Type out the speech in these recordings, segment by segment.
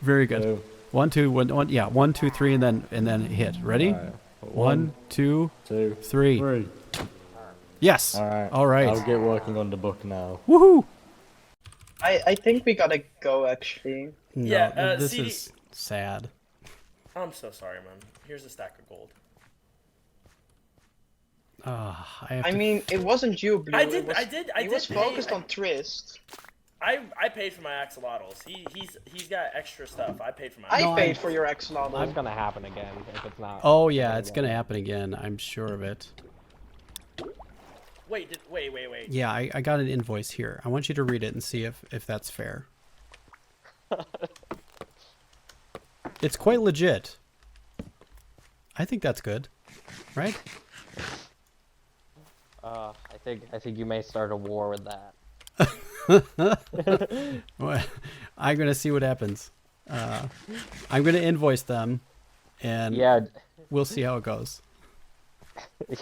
Very good. Two. 1, 2, 1, 1. Yeah, 1, 2, 3, and then hit. Ready? Alright. 1, 2, two, 3. three. Yes. Alright. All right. I'll get working on the book now. Woohoo! I think we gotta go actually. No, Yeah, this CD is sad. I'm so sorry, man. Here's a stack of gold. I mean, it wasn't you, Blue. I It did He was pay. focused on Trist. I paid for my axolotls. He's got extra stuff. I paid for my. I paid for your axolotl. That's gonna happen again if it's not. Oh yeah, it's gonna happen again. I'm sure of it. Wait. Yeah, I got an invoice here. I want you to read it and see if that's fair. It's quite legit. I think that's good, right? I think you may start a war with that. Well, I'm gonna see what happens. I'm gonna invoice them, and Yeah, we'll see how it goes.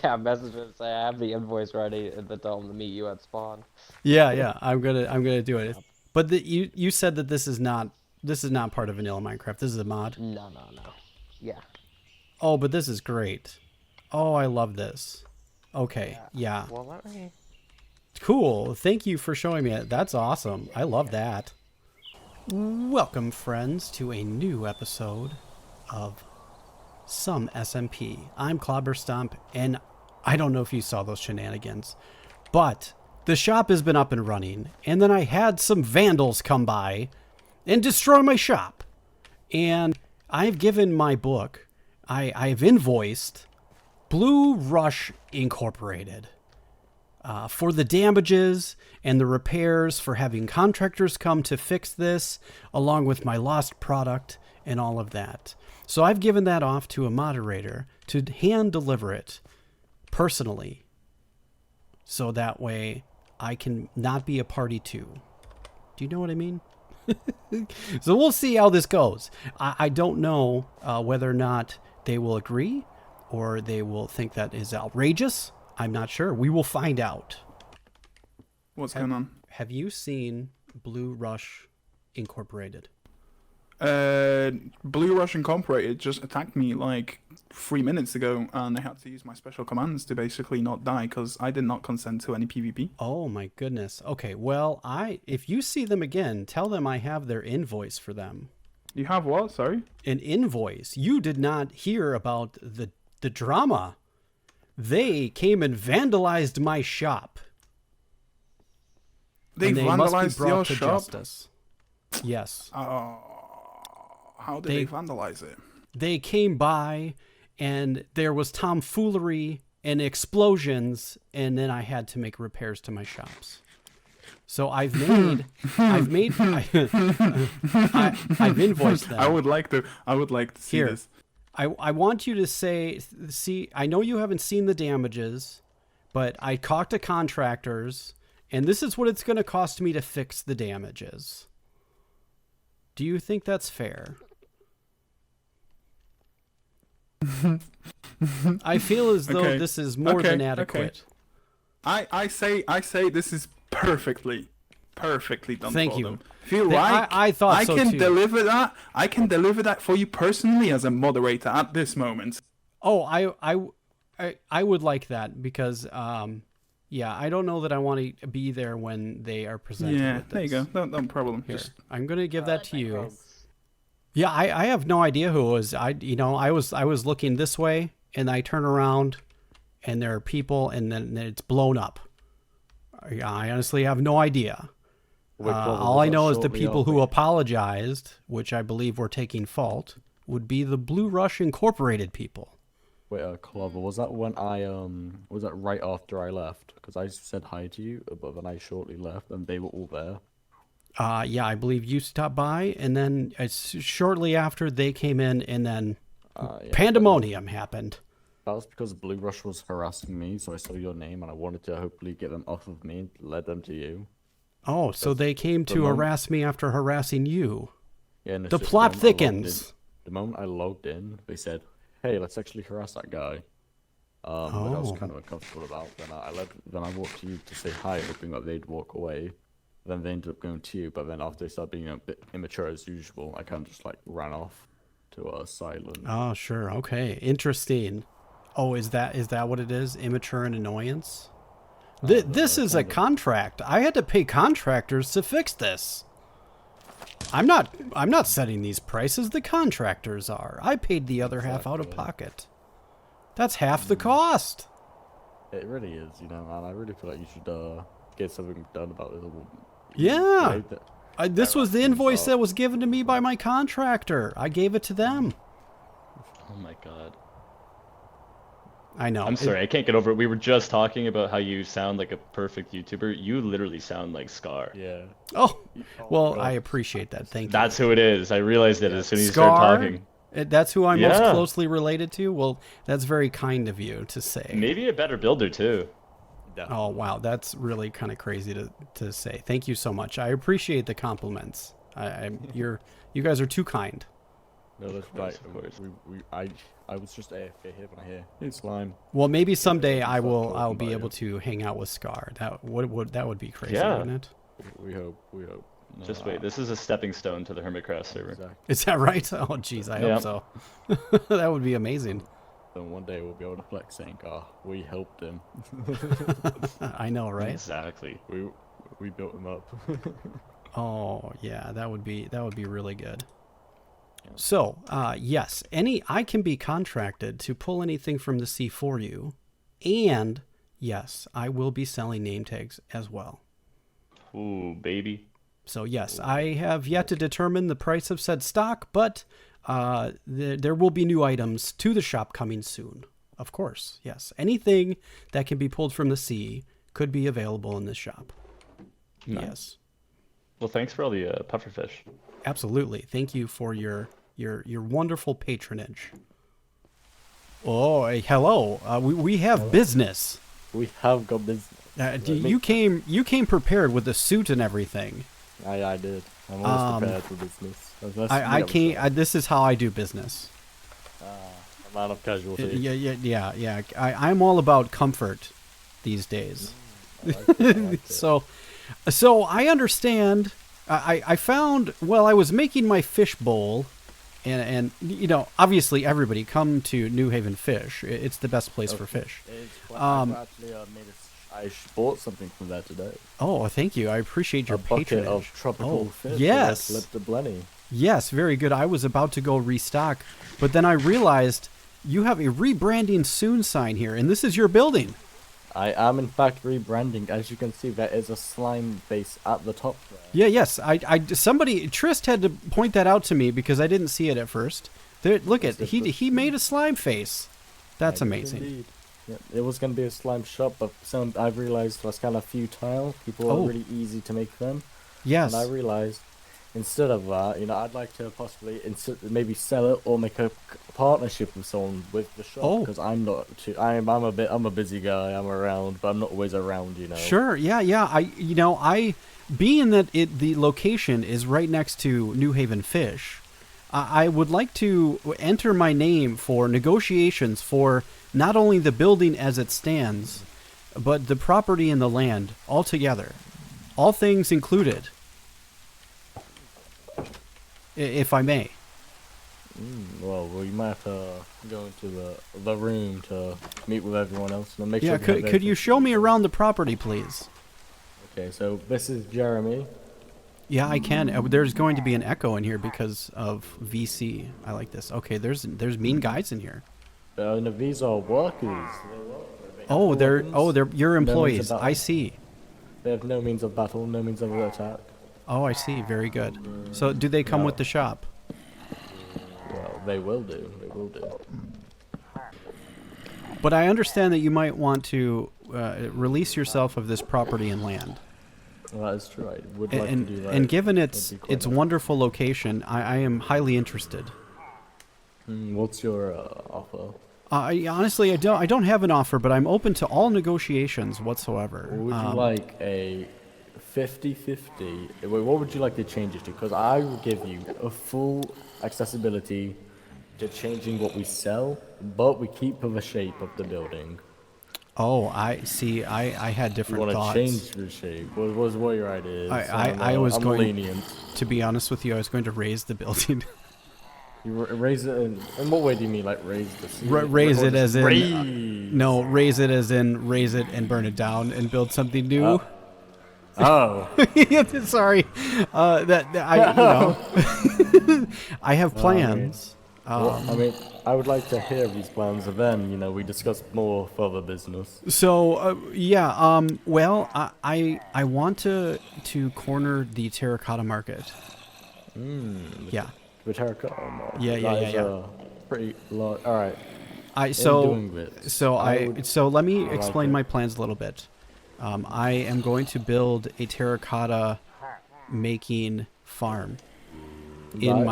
yeah. Message him say I have the invoice ready, and then tell him to meet you at spawn. Yeah. I'm gonna do it. But you said that this is not part of vanilla Minecraft. This is a mod. No. Yeah. Oh, but this is great. Oh, I love this. Okay, yeah. Well, let me. Cool. Thank you for showing me it. That's awesome. I love that. Welcome, friends, to a new episode of Some SMP. I'm Clobberstomp, and I don't know if you saw those shenanigans, but the shop has been up and running, and then I had some vandals come by and destroy my shop. And I've given my book, I've invoiced Blue Rush Incorporated for the damages and the repairs, for having contractors come to fix this, along with my lost product and all of that. So I've given that off to a moderator to hand deliver it personally, so that way I can not be a party too. Do you know what I mean? So we'll see how this goes. I don't know whether or not they will agree or they will think that is outrageous. I'm not sure. We will find out. What's going on? Have you seen Blue Rush Incorporated? Blue Rush Incorporated just attacked me like 3 minutes ago, and I had to use my special commands to basically not die because I did not consent to any PvP. Oh my goodness. Okay, well, if you see them again, tell them I have their invoice for them. You have what? Sorry? An invoice. You did not hear about the drama. They came and vandalized my shop. They and they must be vandalized brought your to shop? justice. Yes. How did they vandalize it? They came by, and there was tomfoolery and explosions, and then I had to make repairs to my shops. So I've invoiced them. I would like to see Here. this. I want you to see, I know you haven't seen the damages, but I talked to contractors, and this is what it's going to cost me to fix the damages. Do you think that's fair? I feel as though this is more than adequate. I say this is perfectly done. Thank for you. them. Feel like I thought I so can too. deliver that. I can deliver that for you personally as a moderator at this moment. Oh, I would like that because yeah, I don't know that I want to be there when they are presented. Yeah, with there you this. go. No problem. Here, Just I'm gonna give that to you. Yeah, I have no idea who it was. I was looking this way, and I turn around, and there are people, and then it's blown up. I honestly have no idea. All I know is the people who apologized, which I believe were taking fault, would be the Blue Rush Incorporated people. Wait, Clover, was that when was that right after I left? Because I said hi to you, but then I shortly left, and they were all there. Yeah, I believe you stopped by, and then shortly after they came in, and then Yeah, pandemonium happened. That was because Blue Rush was harassing me, so I saw your name, and I wanted to hopefully get them off of me and lead them to you. Oh, so they came to harass me after harassing you. Yeah, and The plot thickens. The moment I logged in, they said, "Hey, let's actually harass that guy." Which I was kind of uncomfortable about. Then I walked to you to say hi, hoping that they'd walk away. Then they ended up going to you, but then after they started being a bit immature as usual, I kind of just like ran off to silent. Oh, sure. Okay. Interesting. Oh, is that what it is? Immature and annoyance? This is a contract. I had to pay contractors to fix this. I'm not setting these prices. The contractors are. I paid the other half out of pocket. That's half the cost. It really is, you know, and I really feel like you should get something done about this. Yeah. This was the invoice that was given to me by my contractor. I gave it to them. Oh my god. I know. I'm sorry, I can't get over it. We were just talking about how you sound like a perfect YouTuber. You literally sound like Scar. Yeah. Oh, well, I appreciate that. Thank you. That's who it is. I realized it as soon as you Scar? started talking. That's who I'm most Yeah. closely related to? Well, that's very kind of you to say. Maybe a better builder too. Oh, wow. That's really kind of crazy to say. Thank you so much. I appreciate the compliments. You guys are too kind. No, that's right. I was just AFK here when I hear it's slime. Well, maybe someday I'll be able to hang out with Scar. That would be crazy, Yeah. wouldn't it? We hope. No, Just wait, this is a stepping stone to the Hermitcraft server. Exactly. Is that right? Oh, jeez, I hope so. That would be amazing. Then one day we'll be able to flex saying, we helped him. I know, right? Exactly. We built him up. Oh, yeah, that would be really good. So, yes, I can be contracted to pull anything from the sea for you, and yes, I will be selling name tags as well. Ooh, baby. So yes, I have yet to determine the price of said stock, but there will be new items to the shop coming soon. Of course, yes. Anything that can be pulled from the sea could be available in this shop. Nice. Yes. Well, thanks for all the pufferfish. Absolutely. Thank you for your wonderful patronage. Oh, hello. We have business. We have got business. You came prepared with a suit and everything. I did. I'm always prepared for business. I can't. This is how I do business. A man of casualty. Yeah. I'm all about comfort these days. I like it. So I understand. I found I was making my fish bowl, and you know, obviously everybody come to New Haven Fish. It's the best place for fish. I bought something from there today. Oh, thank you. I appreciate your bucket patronage. of tropical fish. Yes. Left the Blenny. Yes, very good. I was about to go restock, but then I realized you have a rebranding soon sign here, and this is your building. I am in fact rebranding. As you can see, there is a slime base at the top there. Yeah, yes. Trist had to point that out to me because I didn't see it at first. There, look at he made a slime face. That's amazing. Indeed. Yep. It was going to be a slime shop, but I've realized was kind of futile. People are really easy to make them. Yes. And I realized instead of that, I'd like to possibly maybe sell it or make a partnership with someone with the shop. Because I'm a busy guy. I'm around, but I'm not always around. Sure. Yeah. Being that the location is right next to New Haven Fish, I would like to enter my name for negotiations for not only the building as it stands, but the property and the land altogether. All things included. If I may. Well, you might have to go into the room to meet with everyone else and make sure. Yeah, could you show me around the property, please? Okay, so this is Jeremy. Yeah, I can. There's going to be an echo in here because of VC. I like this. Okay, there's mean guys in here. No, these are workers. They're your employees. I see. They have no means of battle, no means of attack. Oh, I see. Very good. So, do they come with the shop? Well, they will do. They will do. But I understand that you might want to release yourself of this property and land. Well, that is true. I would like to do that. And given its wonderful location, I am highly interested. What's your offer? Honestly, I don't have an offer, but I'm open to all negotiations whatsoever. Would you like a 50-50? What would you like to change it to? Because I will give you a full accessibility to changing what we sell, but we keep with the shape of the building. Oh, I see. I had You different want to thoughts. change the shape? What was what your idea is? I was I'm going. lenient. To be honest with you, I was going to raise the building. You raise it in what way do you mean, like raise the ceiling? Raise Or it just as in raise? no, raise it as in raise it and burn it down and build something new. Oh. Sorry, I have plans. Well, I mean, I would like to hear these plans, and then we discuss more further business. So well, I want to corner the terracotta market. Yeah. The terracotta market. Yeah. That is pretty large. All right. So let me explain it. my plans a little bit. I am going to build a terracotta making farm in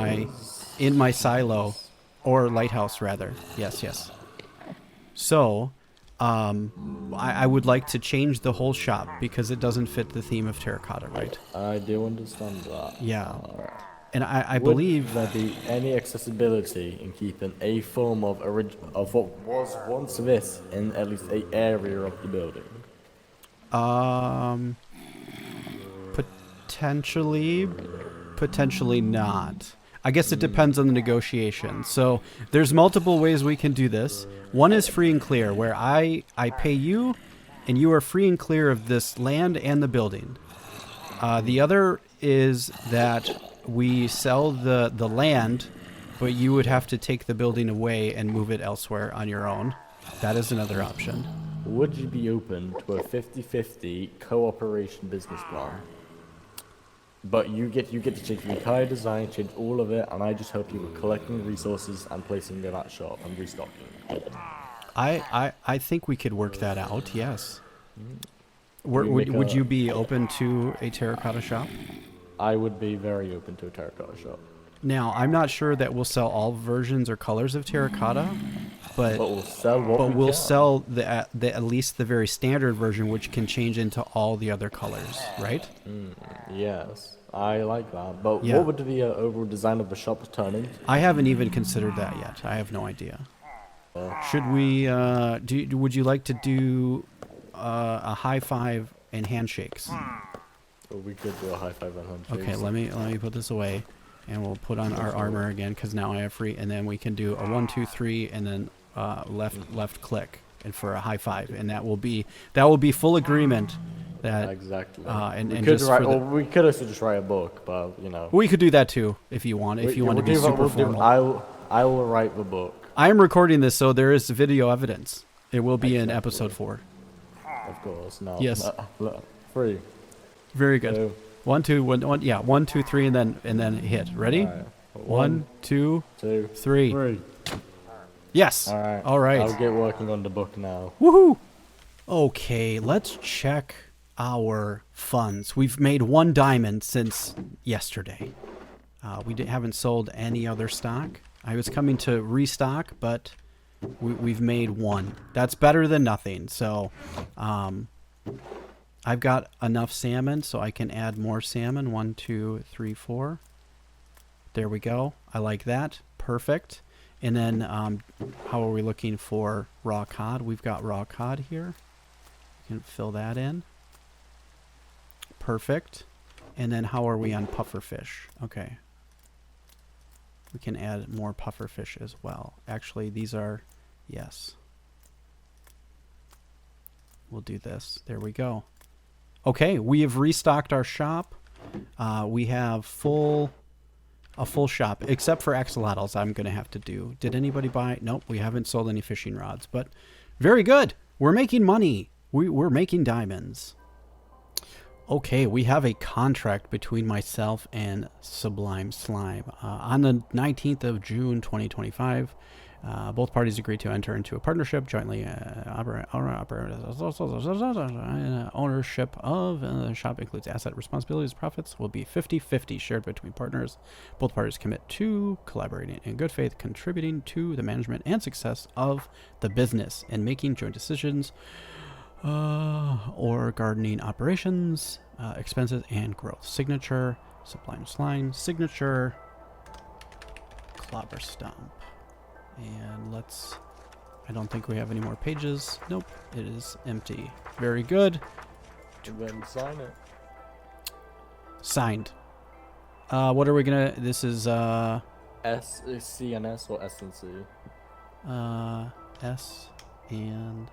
my silo, or lighthouse rather. Yes. So, I would like to change the whole shop because it doesn't fit the theme of terracotta, right? I do understand that. Yeah. And I Would believe there be any accessibility in keeping a form of what was once this in at least an area of the building? Potentially not. I guess it depends on the negotiation. So there's multiple ways we can do this. One is free and clear, where I pay you, and you are free and clear of this land and the building. The other is that we sell the land, but you would have to take the building away and move it elsewhere on your own. That is another option. Would you be open to a 50-50 cooperation business plan? But you get to change the entire design, change all of it, and I just help you with collecting resources and placing them in that shop and restocking. I think we could work that out. Yes. Would you be open to a terracotta shop? I would be very open to a terracotta shop. Now, I'm not sure that we'll sell all versions or colors of terracotta, but we'll sell what we'll sell the at least the very standard version, which can change into all the other colors, right? Yes, I like that. But Yeah. what would the overall design of the shop turn into? I haven't even considered that yet. I have no idea. Should we? Would you like to do a high five and handshakes? Or we could do a high five and handshake. Okay, let me put this away, and we'll put on our armor again because now I have free, and then we can do a 1, 2, 3, and then left click, and for a high five, and that will be full agreement. That exactly. We could also just write a book, but we could do that too if you want. If you want to be super formal, I will write the book. I am recording this, so there is video evidence. It will be in episode 4. Of course, no. Yes. 3. Very good. 1, 2, 1. Yeah, 1, 2, 3, and then hit. Ready? Right. 1, 2, 2, 3. Yes. All right. I'll get working on the book now. Woohoo! Okay, let's check our funds. We've made 1 diamond since yesterday. We haven't sold any other stock. I was coming to restock, but we've made 1. That's better than nothing. So, I've got enough salmon, so I can add more salmon. 1, 2, 3, 4. There we go. I like that. Perfect. And then, how are we looking for raw cod? We've got raw cod here. You can fill that in. Perfect. And then how are we on pufferfish? Okay. We can add more pufferfish as well. Actually, these are, yes. We'll do this. There we go. Okay, we have restocked our shop. We have a full shop, except for axolotls I'm going to have to do. Did anybody buy? Nope, we haven't sold any fishing rods, but very good. We're making money. We're making diamonds. Okay, we have a contract between myself and Sublime Slime. On the 19th of June, 2025, both parties agreed to enter into a partnership, jointly ownership of the shop includes asset responsibilities. Profits will be 50-50 shared between partners. Both parties commit to collaborating in good faith, contributing to the management and success of the business, and making joint decisions or gardening operations, expenses, and growth. Signature, Sublime Slime, signature, Clobber Stomp. And let's I don't think we have any more pages. Nope, it is empty. Very good. And then sign it. Signed. What are we gonna? This is S is C and S or S and C? S and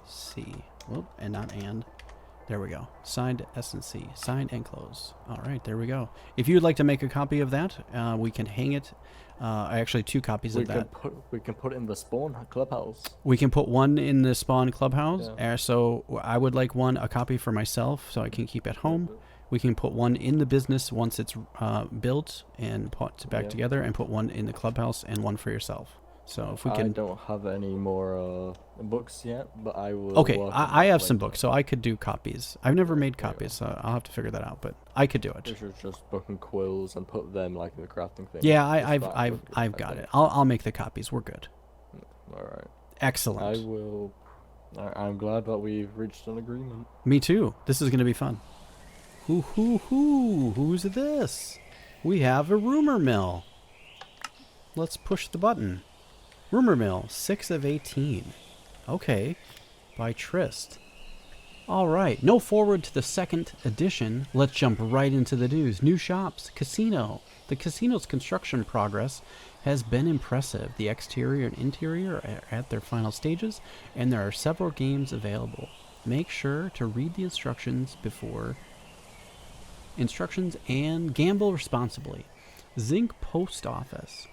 C. Whoop, and not and. There we go. Signed S and C. Signed and close. All right, there we go. If you'd like to make a copy of that, we can hang it. Actually, 2 copies of that. We can put it in the spawn clubhouse. We can put one in the spawn clubhouse. Yeah. So I would like a copy for myself so I can keep at home. We can put one in the business once it's built and put back together, and put one in the clubhouse and one for yourself. So if we can. I don't have any more books yet, but I will. Okay, I have some books, so I could do copies. I've never made copies, so I'll have to figure that out. But I could do it. You should just book and quills and put them like in the crafting thing. Yeah, I've got it. I'll make the copies. We're good. All right. Excellent. I will. I'm glad that we've reached an agreement. Me too. This is gonna be fun. Who's this? We have a rumor mill. Let's push the button. Rumor mill, 6 of 18. Okay, by Trist. All right, no forward to the 2nd edition. Let's jump right into the news. New shops, casino. The casino's construction progress has been impressive. The exterior and interior are at their final stages, and there are several games available. Make sure to read the instructions and gamble responsibly. Zinc Post Office.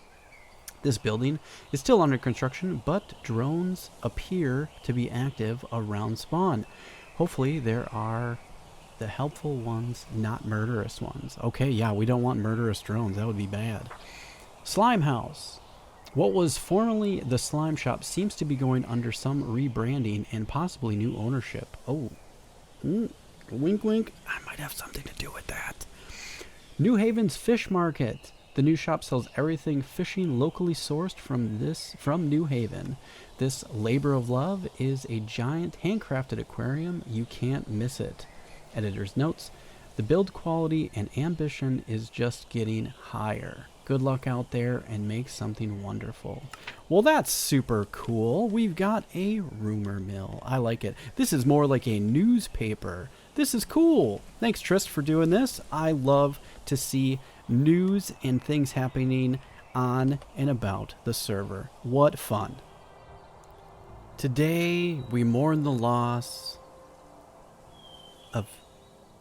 This building is still under construction, but drones appear to be active around spawn. Hopefully there are the helpful ones, not murderous ones. Okay, yeah, we don't want murderous drones. That would be bad. Slime House. What was formerly the Slime Shop seems to be going under some rebranding and possibly new ownership. Oh. Wink, wink. I might have something to do with that. New Haven's Fish Market. The new shop sells everything fishing locally sourced from New Haven. This labor of love is a giant handcrafted aquarium. You can't miss it. Editor's notes. The build quality and ambition is just getting higher. Good luck out there and make something wonderful. Well, that's super cool. We've got a rumor mill. I like it. This is more like a newspaper. This is cool. Thanks, Trist, for doing this. I love to see news and things happening on and about the server. What fun. Today, we mourn the loss of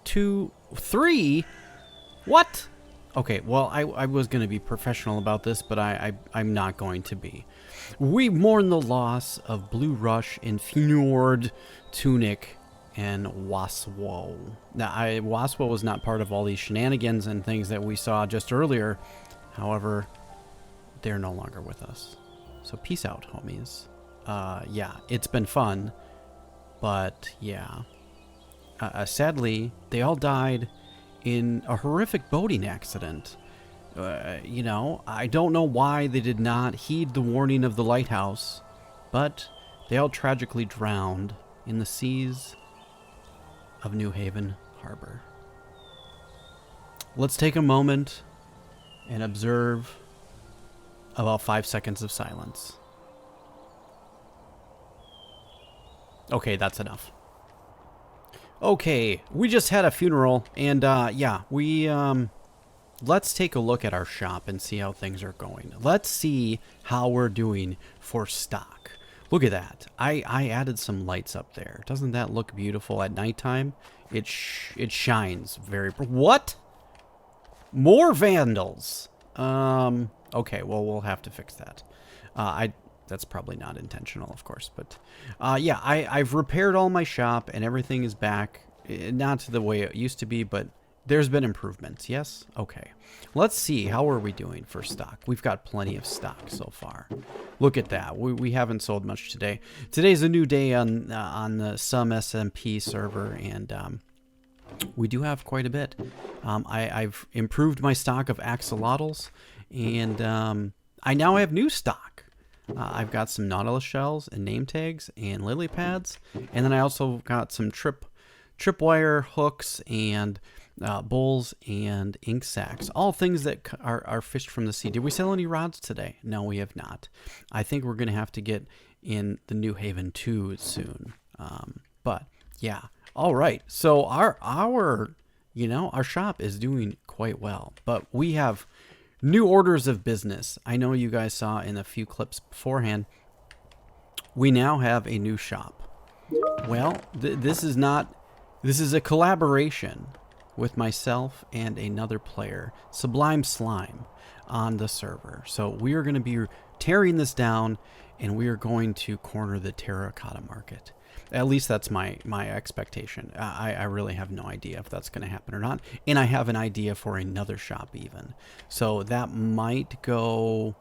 3. What? Okay, well, I was going to be professional about this, but I'm not going to be. We mourn the loss of Blue Rush, Infinord, Tunic, and Waswo. Now, Waswo was not part of all these shenanigans and things that we saw just earlier. However, they're no longer with us. So peace out, homies. Yeah, it's been fun, but yeah. Sadly, they all died in a horrific boating accident. I don't know why they did not heed the warning of the lighthouse, but they all tragically drowned in the seas of New Haven Harbor. Let's take a moment and observe about 5 seconds of silence. Okay, that's enough. Okay, we just had a funeral, and let's take a look at our shop and see how things are going. Let's see how we're doing for stock. Look at that. I added some lights up there. Doesn't that look beautiful at nighttime? It shines very... What? More vandals. Okay, well, we'll have to fix that. That's probably not intentional, of course, but yeah, I've repaired all my shop and everything is back. Not to the way it used to be, but there's been improvements. Yes? Okay. Let's see. How are we doing for stock? We've got plenty of stock so far. Look at that. We haven't sold much today. Today's a new day on the some-smp server, and we do have quite a bit. I've improved my stock of axolotls, and I now have new stock. I've got some nautilus shells and name tags and lily pads, and then I also got some tripwire hooks and bowls and ink sacks. All things that are fished from the sea. Did we sell any rods today? No, we have not. I think we're going to have to get in the New Haven 2 soon. But yeah, all right. So our shop is doing quite well, but we have new orders of business. I know you guys saw in a few clips beforehand. We now have a new shop. Well, this is a collaboration with myself and another player, Sublime Slime, on the server. So we are going to be tearing this down, and we are going to corner the terracotta market. At least that's my expectation. I really have no idea if that's going to happen or not. And I have an idea for another shop even. So that might go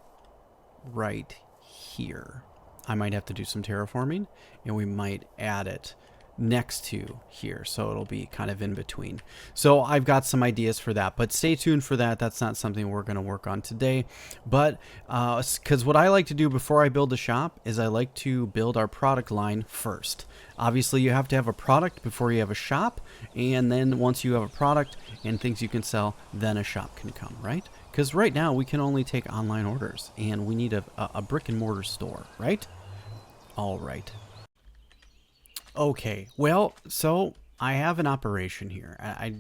right here. I might have to do some terraforming, and we might add it next to here, so it'll be kind of in between. So I've got some ideas for that, but stay tuned for that. That's not something we're going to work on today, but because what I like to do before I build a shop is I like to build our product line first. Obviously, you have to have a product before you have a shop, and then once you have a product and things you can sell, then a shop can come, right? Because right now we can only take online orders, and we need a brick and mortar store, right? All right. Okay, well, so I have an operation here. I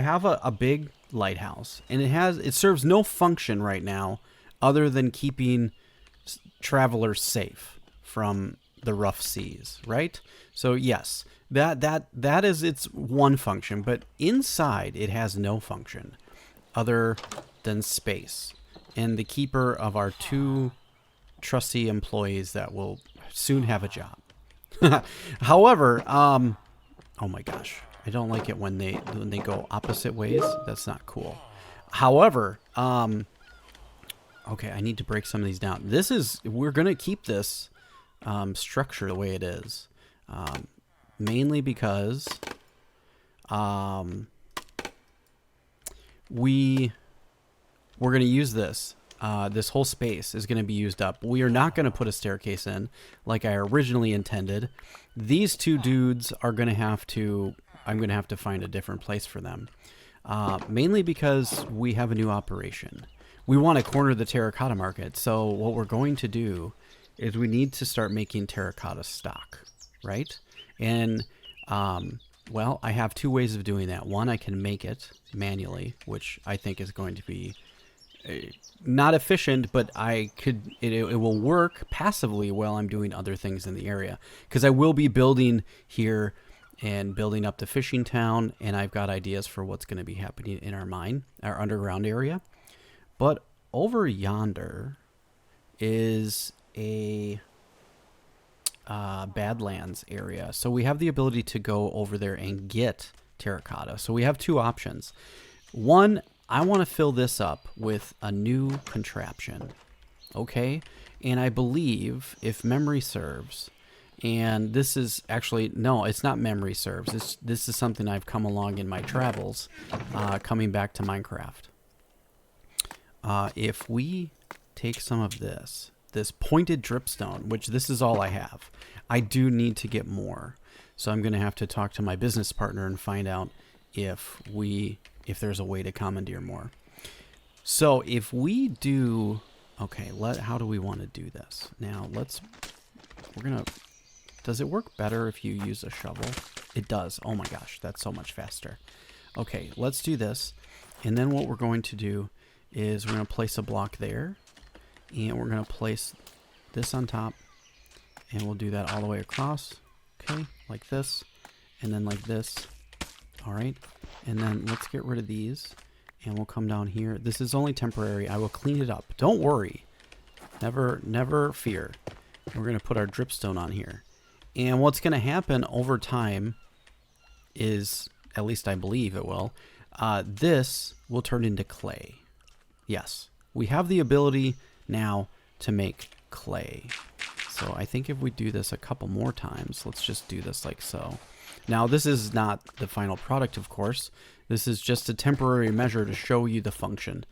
have a big lighthouse, and it serves no function right now other than keeping travelers safe from the rough seas, right? So yes, that is its one function, but inside it has no function other than space and the keeper of our 2 trusty employees that will soon have a job. However, oh my gosh, I don't like it when they go opposite ways. That's not cool. However, okay, I need to break some of these down. We're gonna keep this structure the way it is, mainly because we're gonna use this. This whole space is going to be used up. We are not going to put a staircase in like I originally intended. These 2 dudes are going to have to, I'm going to have to find a different place for them. Mainly because we have a new operation. We want to corner the terracotta market. So what we're going to do is we need to start making terracotta stock, right? And, well, I have 2 ways of doing that. One, I can make it manually, which I think is going to be not efficient, but it will work passively while I'm doing other things in the area, because I will be building here and building up the fishing town, and I've got ideas for what's going to be happening in our mine, our underground area. But over yonder is a Badlands area, so we have the ability to go over there and get terracotta. So we have 2 options. One, I want to fill this up with a new contraption, okay? And I believe, if memory serves, and this is actually, no, it's not memory serves. This is something I've come along in my travels, coming back to Minecraft. If we take some of this pointed dripstone, which this is all I have, I do need to get more. So I'm going to have to talk to my business partner and find out if there's a way to commandeer more. So if we do, okay, how do we want to do this? Now does it work better if you use a shovel? It does. Oh my gosh, that's so much faster. Okay, let's do this. And then what we're going to do is we're going to place a block there, and we're going to place this on top, and we'll do that all the way across. Okay, like this, and then like this. All right, and then let's get rid of these, and we'll come down here. This is only temporary. I will clean it up. Don't worry. Never fear. We're going to put our dripstone on here. And what's going to happen over time is, at least I believe it will, this will turn into clay. Yes, we have the ability now to make clay. So I think if we do this a couple more times, let's just do this like so. Now, this is not the final product, of course. This is just a temporary measure to show you the function.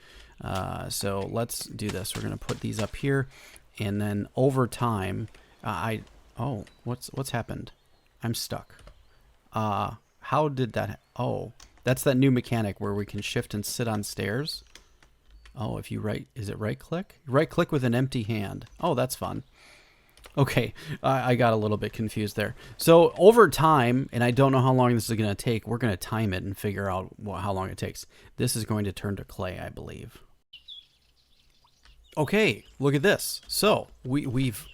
So let's do this. We're going to put these up here, and then over time, oh, what's happened? I'm stuck. How did that? Oh, that's that new mechanic where we can shift and sit on stairs. Oh, if you is it right click? Right click with an empty hand. Oh, that's fun. Okay, I got a little bit confused there. So over time, and I don't know how long this is going to take, we're going to time it and figure out how long it takes. This is going to turn to clay, I believe. Okay, look at this. So we've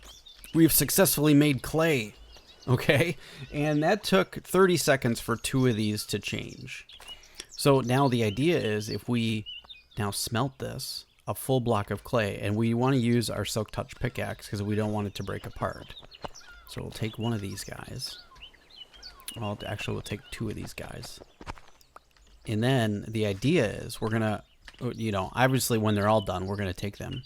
successfully made clay. Okay, and that took 30 seconds for 2 of these to change. So now the idea is if we now smelt this, a full block of clay, and we want to use our Silk Touch pickaxe because we don't want it to break apart. So we'll take one of these guys. Well, actually, we'll take 2 of these guys. And then the idea is we're going to, you know, obviously when they're all done, we're going to take them,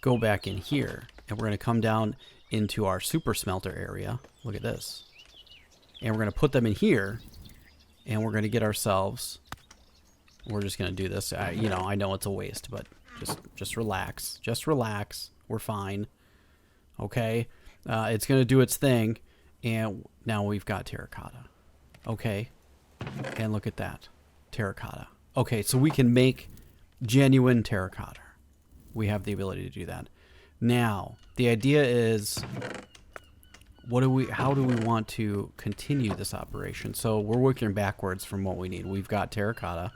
go back in here, and we're going to come down into our super smelter area. Look at this. And we're going to put them in here, and we're going to get ourselves, we're just going to do this. You know, I know it's a waste, but just relax. Just relax. We're fine. Okay? It's going to do its thing. And now we've got terracotta. Okay? And look at that. Terracotta. Okay, so we can make genuine terracotta. We have the ability to do that. Now, the idea is, how do we want to continue this operation? So we're working backwards from what we need. We've got terracotta,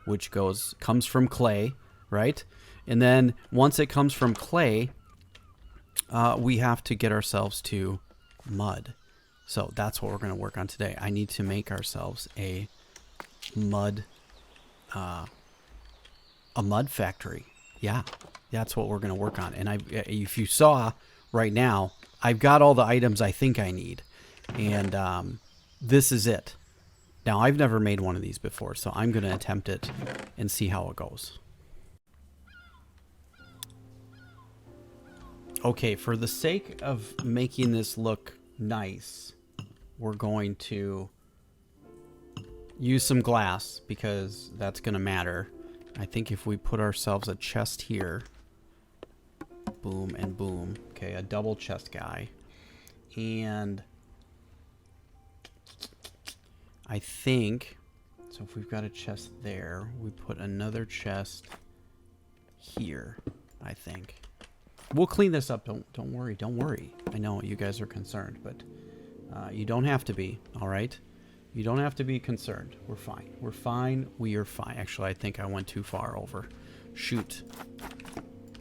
which comes from clay, right? And then once it comes from clay, we have to get ourselves to mud. So that's what we're going to work on today. I need to make ourselves a mud factory. Yeah, that's what we're going to work on. And if you saw right now, I've got all the items I think I need. And this is it. Now, I've never made one of these before, so I'm going to attempt it and see how it goes. Okay, for the sake of making this look nice, we're going to use some glass because that's going to matter. I think if we put ourselves a chest here, boom and boom, okay, a double chest guy, and I think, so if we've got a chest there, we put another chest here, I think. We'll clean this up. Don't worry. Don't worry. I know you guys are concerned, but you don't have to be, all right? You don't have to be concerned. We're fine. We're fine. We are fine. Actually, I think I went too far over. Shoot.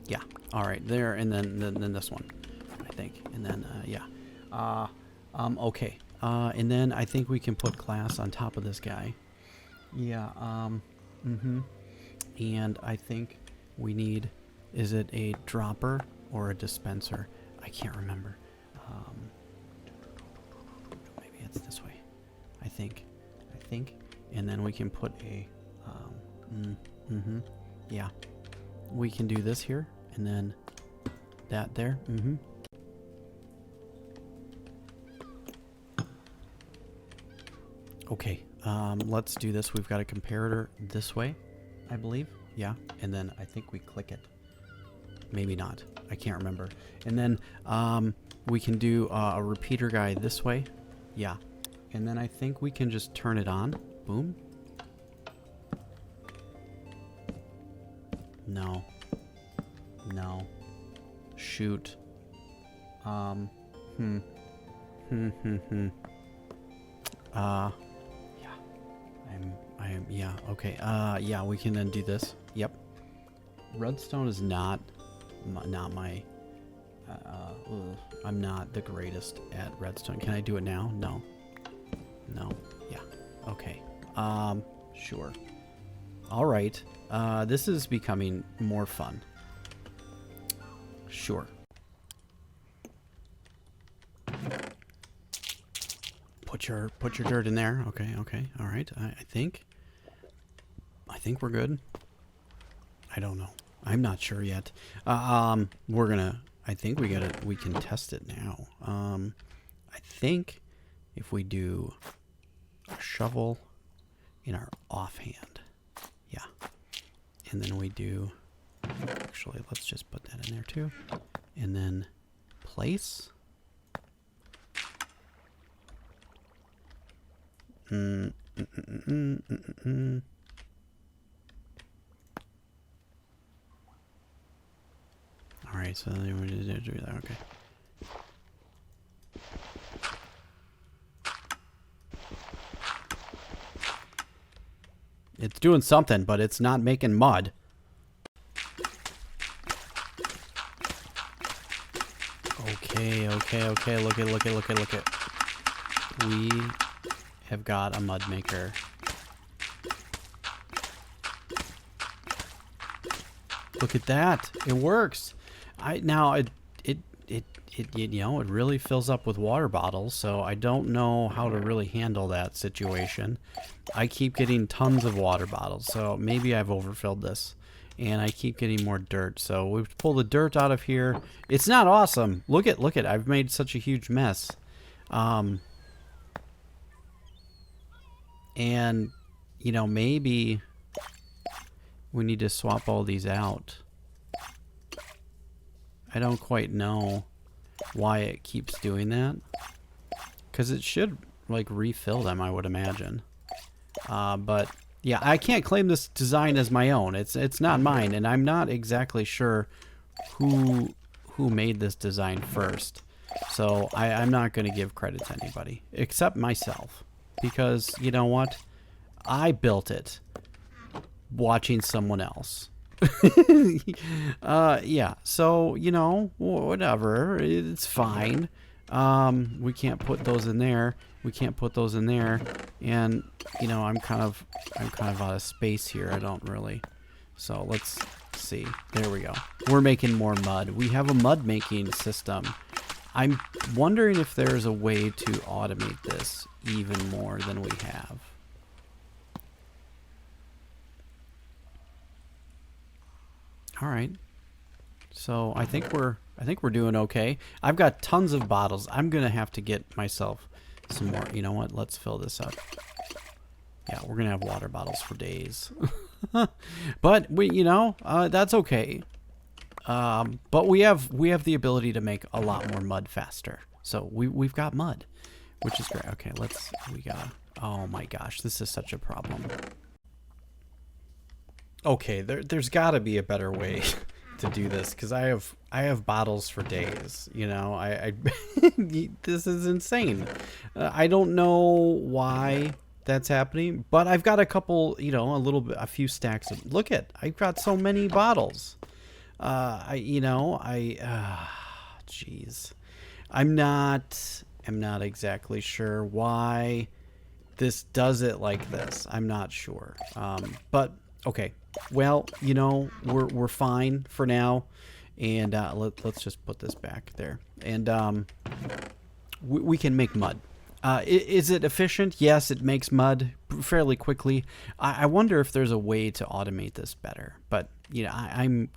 Yeah. All right. There, and then this one, I think. And then, yeah. Okay. And then I think we can put glass on top of this guy. Yeah. And I think we need, is it a dropper or a dispenser? I can't remember. Maybe it's this way. I think. And then we can put a, yeah. We can do this here, and then that there. Okay, let's do this. We've got a comparator this way, I believe. Yeah, and then I think we click it. Maybe not. I can't remember. And then we can do a repeater guy this way. Yeah. And then I think we can just turn it on. Boom. No. No. Shoot. Yeah. Yeah, okay. Yeah, we can then do this. Yep. Redstone is not my, I'm not the greatest at redstone. Can I do it now? No. No. Yeah. Okay. Sure. All right. This is becoming more fun. Sure. Put your dirt in there. Okay. Okay. All right. I think we're good. I don't know. I'm not sure yet. We're gonna. I think we can test it now. I think if we do a shovel in our offhand, yeah, and then we do. Actually, let's just put that in there too, and then place. All right, so then we do that. Okay. It's doing something, but it's not making mud. Okay. Look it. We have got a mud maker. Look at that. It works. It really fills up with water bottles, so I don't know how to really handle that situation. I keep getting tons of water bottles, so maybe I've overfilled this. And I keep getting more dirt, so we pull the dirt out of here. It's not awesome. Look at, I've made such a huge mess. And, maybe we need to swap all these out. I don't quite know why it keeps doing that. Because it should, like, refill them, I would imagine. But, yeah, I can't claim this design as my own. It's not mine, and I'm not exactly sure who made this design first. So I'm not going to give credit to anybody, except myself. Because, you know what? I built it watching someone else. Yeah, so, whatever. It's fine. We can't put those in there. We can't put those in there. And, I'm kind of out of space here. I don't really. So let's see. There we go. We're making more mud. We have a mud making system. I'm wondering if there's a way to automate this even more than we have. All right. So I think we're doing okay. I've got tons of bottles. I'm gonna have to get myself some more. You know what? Let's fill this up. Yeah, we're gonna have water bottles for days. But that's okay. But we have the ability to make a lot more mud faster. So we've got mud, which is great. Okay, oh my gosh, this is such a problem. Okay, there's got to be a better way to do this, because I have bottles for days. This is insane. I don't know why that's happening, but I've got a couple, a few stacks of. I've got so many bottles. Jeez, I'm not exactly sure why this does it like this. I'm not sure. But okay. Well, we're fine for now, and let's just put this back there, and we can make mud. Is it efficient? Yes, it makes mud fairly quickly. I wonder if there's a way to automate this better, but I'm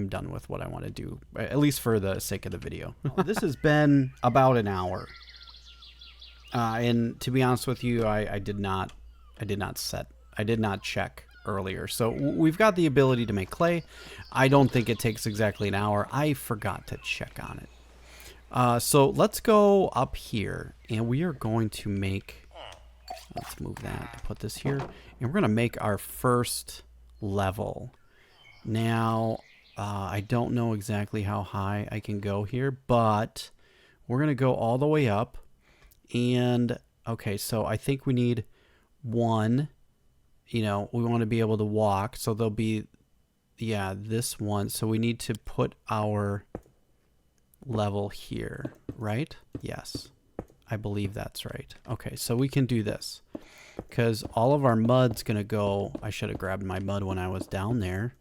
done with what I want to do, at least for the sake of the video. This has been about an hour, and to be honest with you, I did not check earlier. So we've got the ability to make clay. I don't think it takes exactly an hour. I forgot to check on it. So let's go up here, and we are going to make, let's move that, put this here, and we're going to make our first level. Now, I don't know exactly how high I can go here, but we're going to go all the way up. And, okay, so I think we need one. We want to be able to walk, so there'll be, yeah, this one. So we need to put our level here, right? Yes, I believe that's right. Okay, so we can do this, because all of our mud's going to go. I should have grabbed my mud when I was down there.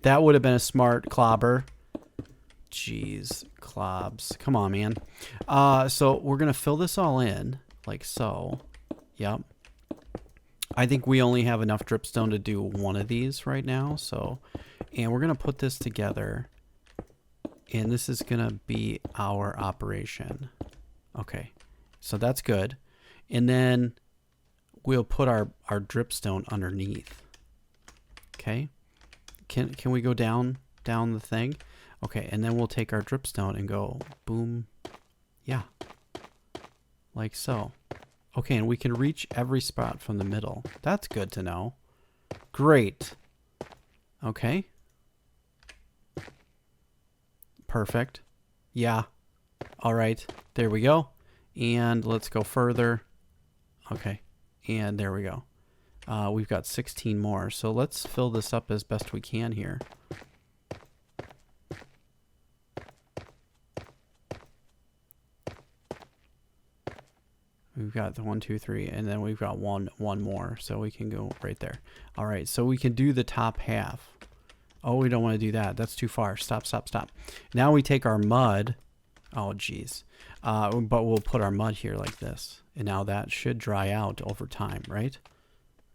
That would have been a smart clobber. Jeez, clobs. Come on, man. So we're going to fill this all in, like so. Yep. I think we only have enough dripstone to do one of these right now. So, and we're going to put this together. And this is going to be our operation. Okay. So that's good. And then we'll put our dripstone underneath. Okay. Can we go down the thing? Okay. And then we'll take our dripstone and go boom. Yeah. Like so. Okay, and we can reach every spot from the middle. That's good to know. Great. Okay. Perfect. Yeah. All right. There we go. And let's go further. Okay. And there we go. We've got 16 more. So let's fill this up as best we can here. We've got the 1, 2, 3, and then we've got one more, so we can go right there. All right, so we can do the top half. Oh, we don't want to do that. That's too far. Stop, stop, stop. Now we take our mud. Oh, geez. But we'll put our mud here like this. And now that should dry out over time, right?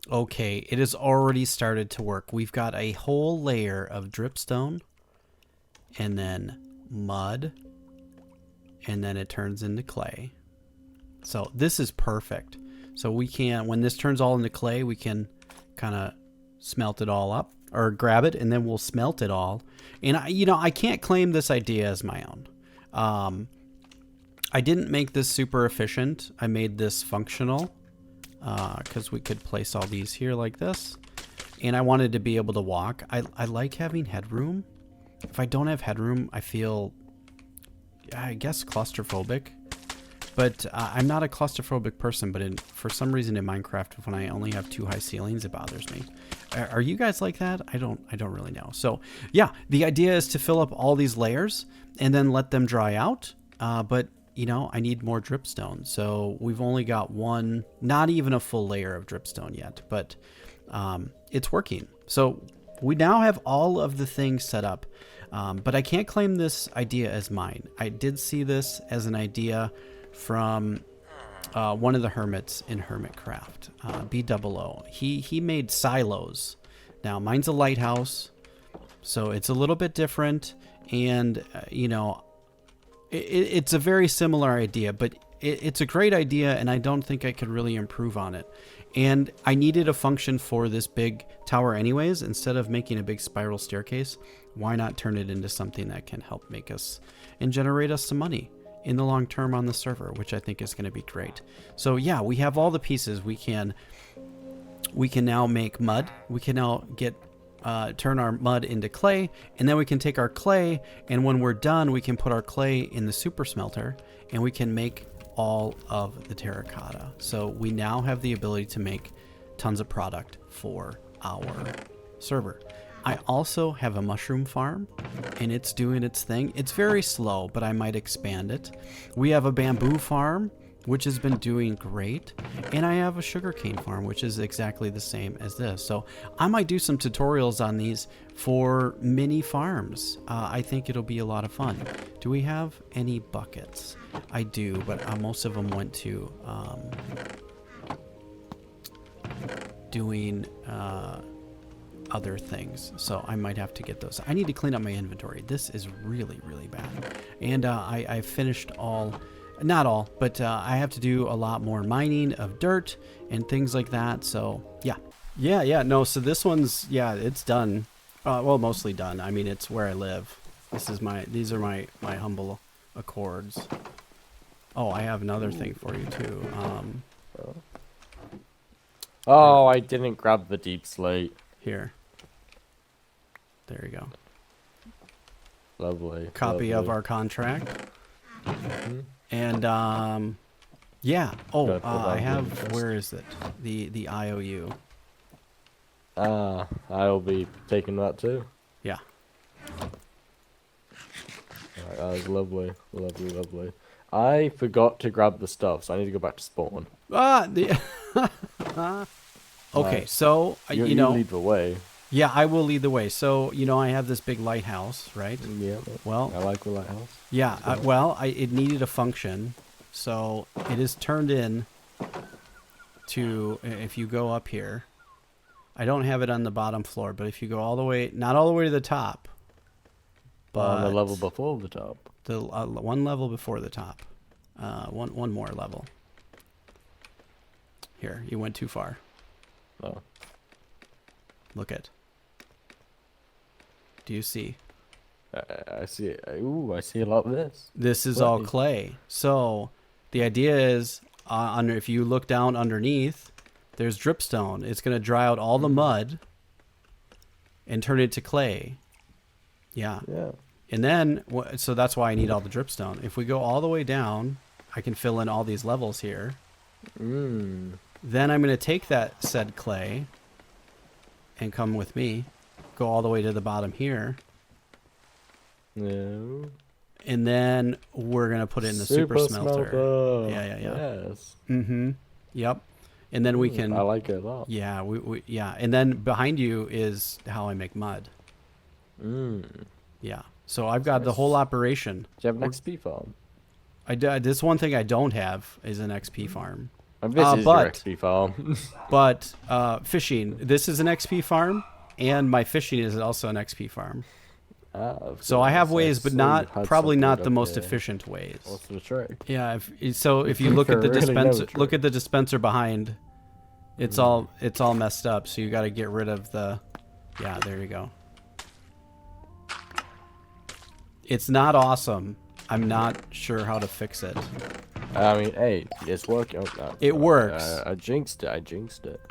Okay, it has already started to work. We've got a whole layer of dripstone, and then mud, and then it turns into clay. So this is perfect. So we can, when this turns all into clay, we can kind of smelt it all up, or grab it, and then we'll smelt it all. And I can't claim this idea as my own. I didn't make this super efficient. I made this functional because we could place all these here like this. And I wanted to be able to walk. I like having headroom. If I don't have headroom, I feel, I guess, claustrophobic. But I'm not a claustrophobic person, but for some reason in Minecraft, when I only have 2 high ceilings, it bothers me. Are you guys like that? I don't really know. So yeah, the idea is to fill up all these layers and then let them dry out. But I need more dripstone. So we've only got one, not even a full layer of dripstone yet, but it's working. So we now have all of the things set up, but I can't claim this idea as mine. I did see this as an idea from one of the hermits in Hermitcraft, B00. He made silos. Now mine's a lighthouse, so it's a little bit different, and it's a very similar idea, but it's a great idea, and I don't think I could really improve on it. And I needed a function for this big tower anyways. Instead of making a big spiral staircase, why not turn it into something that can help make us and generate us some money in the long term on the server, which I think is going to be great. So yeah, we have all the pieces. We can now make mud. We can now turn our mud into clay, and then we can take our clay, and when we're done, we can put our clay in the super smelter, and we can make all of the terracotta. So we now have the ability to make tons of product for our server. I also have a mushroom farm, and it's doing its thing. It's very slow, but I might expand it. We have a bamboo farm, which has been doing great. And I have a sugarcane farm, which is exactly the same as this. So I might do some tutorials on these for mini farms. I think it'll be a lot of fun. Do we have any buckets? I do, but most of them went to doing other things, so I might have to get those. I need to clean up my inventory. This is really, really bad. And I finished all, not all, but I have to do a lot more mining of dirt and things like that. So yeah, no, so this one's, yeah, it's done. Well, mostly done. I mean, it's where I live. These are my humble accords. Oh, I have another thing for you too. Oh, I didn't grab the deep slate. Here. There you go. Lovely. Copy of our contract. And yeah. Oh, I have. Where is it? The IOU. I'll be taking that too. Yeah. Alright, that was lovely, lovely. I forgot to grab the stuff, so I need to go back to spawn. Okay, so you lead the way. Yeah, I will lead the way. So I have this big lighthouse, right? Yeah. Well, I like the lighthouse. Yeah. It needed a function, so it is turned in to. If you go up here, I don't have it on the bottom floor, but if you go all the way, not all the way to the top, but on the level before the top. The one level before the top, one more level. Here, you went too far. Oh. Look at. Do you see? I see it. Ooh, I see a lot of this. This is all clay. So the idea is, if you look down underneath, there's dripstone. It's going to dry out all the mud and turn it to clay. Yeah. Yeah. And then, so that's why I need all the dripstone. If we go all the way down, I can fill in all these levels here. Then I'm going to take that said clay and come with me, go all the way to the bottom here. No. And then we're going to put it in the super smelter. Yeah. Yes. Mm-hmm. Yep. And then we can... I like it a lot. Yeah, yeah. And then behind you is how I make mud. Yeah. So I've got the whole operation. Do you have an XP farm? This one thing I don't have is an XP farm. And this is your XP farm. But fishing, this is an XP farm, and my fishing is also an XP farm. So I have ways, but probably not the most efficient ways. What's the trick? Yeah. If you look at the dispenser, look at the dispenser behind, it's all messed up. So you got to get rid of the. Yeah, there you go. It's not awesome. I'm not sure how to fix it. I mean, hey, it's working. Oh, no, it works. I jinxed it.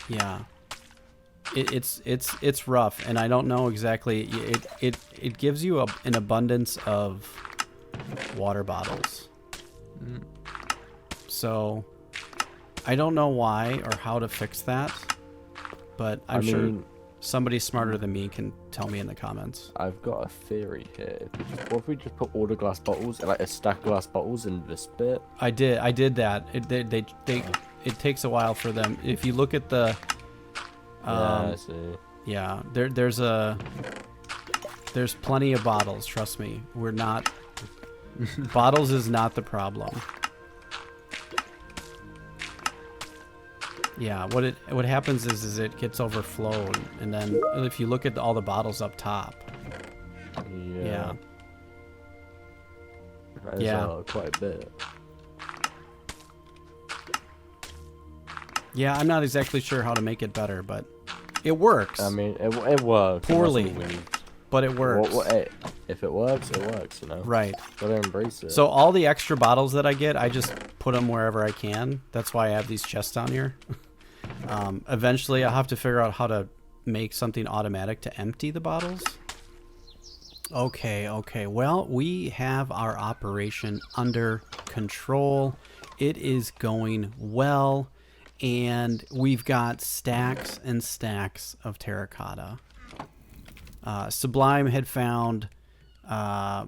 Yeah. It's rough, and I don't know exactly. It gives you an abundance of water bottles. So I don't know why or how to fix that, but I'm sure somebody smarter than me can tell me in the comments. I've got a theory here. What if we just put all the glass bottles, like a stack of glass bottles in this bit? I did that. It takes a while for them. If you look at the I see. Yeah, there's plenty of bottles, trust me. We're not bottles is not the problem. Yeah, what happens is it gets overflowed, and then if you look at all the bottles up top. Yeah. There's quite a bit. Yeah, I'm not exactly sure how to make it better, but it works. I mean, it works. Poorly, but it works. Hey, if it works, it works, you know? Right. Gotta embrace it. So all the extra bottles that I get, I just put them wherever I can. That's why I have these chests down here. Eventually, I'll have to figure out how to make something automatic to empty the bottles. Okay. Well, we have our operation under control. It is going well. And we've got stacks and stacks of terracotta. Sublime had found a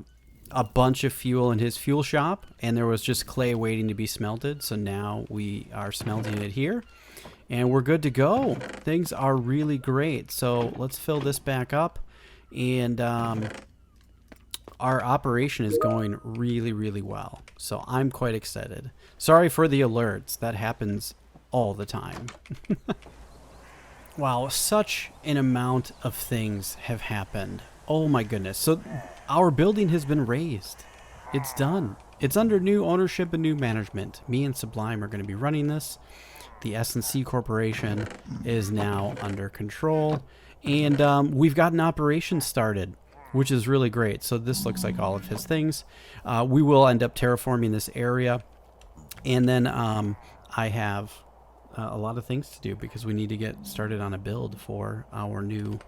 bunch of fuel in his fuel shop, and there was just clay waiting to be smelted. So now we are smelting it here, and we're good to go. Things are really great. So let's fill this back up, and our operation is going really, really well. So I'm quite excited. Sorry for the alerts. That happens all the time. Wow, such an amount of things have happened. Oh my goodness. So our building has been raised. It's done. It's under new ownership and new management. Me and Sublime are going to be running this. The S&C Corporation is now under control. And we've got an operation started, which is really great. So this looks like all of his things. We will end up terraforming this area. And then I have a lot of things to do because we need to get started on a build for our new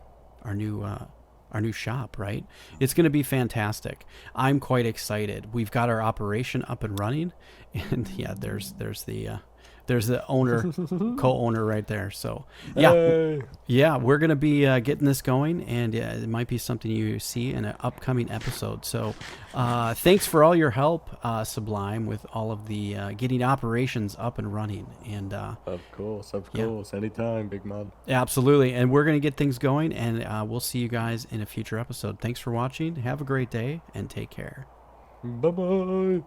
shop, right? It's going to be fantastic. I'm quite excited. We've got our operation up and running, and yeah, there's the owner, co-owner right there. So yeah, we're going to be getting this going, and it might be something you see in an upcoming episode. So thanks for all your help, Sublime, with all of the getting operations up and running. And of course, anytime, big man. Absolutely, and we're going to get things going, and we'll see you guys in a future episode. Thanks for watching. Have a great day, and take care. Bye-bye.